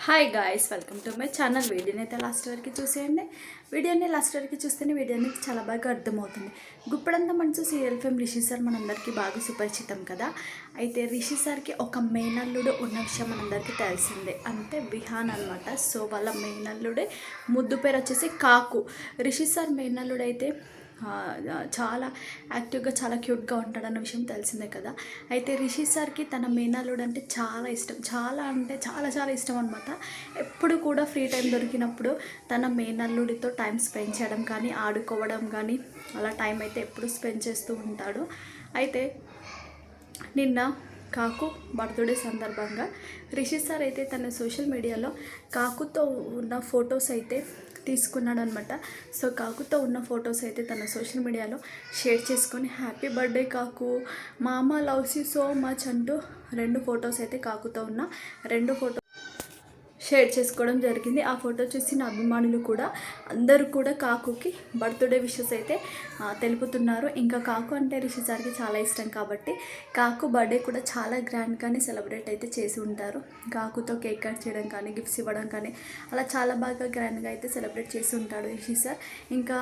Hi guys, welcome to my channel. వీడియోని అయితే last వరకు చూసేయండి. వీడియోని లాస్ట్ వరకు చూస్తేనే వీడియోని చాలా బాగా అర్థమవుతుంది. గుప్పడంతా మనసు సీరియల్ ఫేమ్ రిషి సార్ మనందరికీ బాగా సుపరిచితం కదా. అయితే రిషి సార్కి ఒక మేనల్లుడు ఉన్న విషయం మనందరికీ తెలిసిందే, అంటే విహాన్ అనమాట. సో వాళ్ళ మేనల్లుడే ముద్దు పేరు వచ్చేసి కాకు. రిషి సార్ మేనల్లుడు అయితే చాలా యాక్టివ్గా చాలా క్యూట్గా ఉంటాడన్న విషయం తెలిసిందే కదా. అయితే రిషి సార్కి తన మేనల్లుడు అంటే చాలా ఇష్టం, చాలా అంటే చాలా చాలా ఇష్టం అనమాట. ఎప్పుడు కూడా ఫ్రీ టైం దొరికినప్పుడు తన మేనల్లుడితో టైం స్పెండ్ చేయడం కానీ, ఆడుకోవడం కానీ, అలా టైం అయితే ఎప్పుడు స్పెండ్ చేస్తూ ఉంటాడు. అయితే నిన్న కాకు బర్త్డే సందర్భంగా రిషి సార్ అయితే తన సోషల్ మీడియాలో కాకుతో ఉన్న ఫొటోస్ అయితే తీసుకున్నాడు అనమాట. సో కాకుతో ఉన్న ఫొటోస్ అయితే తన సోషల్ మీడియాలో షేర్ చేసుకొని హ్యాపీ బర్త్డే కాకు, మామ లవ్స్ యూ సో మచ్ అంటూ రెండు ఫొటోస్ అయితే కాకుతో ఉన్న రెండు ఫోటో షేర్ చేసుకోవడం జరిగింది. ఆ ఫోటో చూసిన అభిమానులు కూడా అందరూ కూడా కాకుకి బర్త్డే విషెస్ అయితే తెలుపుతున్నారు. ఇంకా కాకు అంటే రిషి సార్కి చాలా ఇష్టం కాబట్టి కాకు బర్త్డే కూడా చాలా గ్రాండ్గానే సెలబ్రేట్ అయితే చేసి ఉంటారు. కాకుతో కేక్ కట్ చేయడం కానీ, గిఫ్ట్స్ ఇవ్వడం కానీ, అలా చాలా బాగా గ్రాండ్గా అయితే సెలబ్రేట్ చేసి ఉంటాడు రిషి సార్. ఇంకా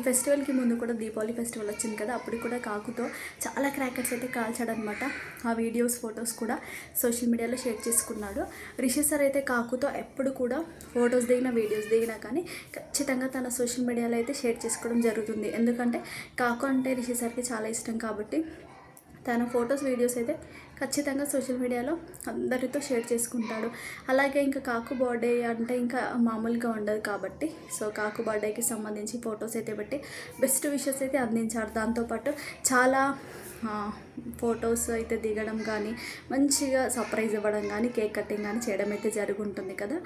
ఫెస్టివల్కి ముందు కూడా దీపావళి ఫెస్టివల్ వచ్చింది కదా, అప్పుడు కూడా కాకుతో చాలా క్రాకర్స్ అయితే కాల్చాడనమాట. ఆ వీడియోస్ ఫొటోస్ కూడా సోషల్ మీడియాలో షేర్ చేసుకున్నాడు. రిషి సార్ అయితే కాకుతో ఎప్పుడు కూడా ఫొటోస్ దిగిన, వీడియోస్ దిగినా కానీ ఖచ్చితంగా తన సోషల్ మీడియాలో అయితే షేర్ చేసుకోవడం జరుగుతుంది. ఎందుకంటే కాకు అంటే రిషి సార్కి చాలా ఇష్టం కాబట్టి తన ఫొటోస్, వీడియోస్ అయితే ఖచ్చితంగా సోషల్ మీడియాలో అందరితో షేర్ చేసుకుంటాడు. అలాగే ఇంకా కాకు బర్త్డే అంటే ఇంకా మామూలుగా ఉండదు కాబట్టి సో కాకు బర్త్డేకి సంబంధించి ఫొటోస్ అయితే పెట్టి బెస్ట్ విషెస్ అయితే అందించాడు. దాంతోపాటు చాలా ఫొటోస్ అయితే దిగడం కానీ, మంచిగా సర్ప్రైజ్ ఇవ్వడం కానీ, కేక్ కటింగ్ కానీ చేయడం అయితే జరుగుంటుంది కదా.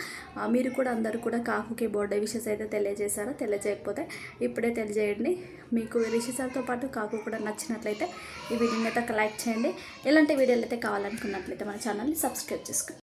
మీరు కూడా అందరూ కూడా కాకుకి బర్త్డే విషెస్ అయితే తెలియజేశారా? తెలియజేయకపోతే ఇప్పుడే తెలియజేయండి. మీకు రిషి సార్తో పాటు కాకు కూడా నచ్చినట్లయితే ఈ వీడియోని అయితే లైక్ చేయండి. ఇలాంటి వీడియోలు అయితే కావాలనుకున్నట్లయితే మన ఛానల్ని సబ్స్క్రైబ్ చేసుకోండి.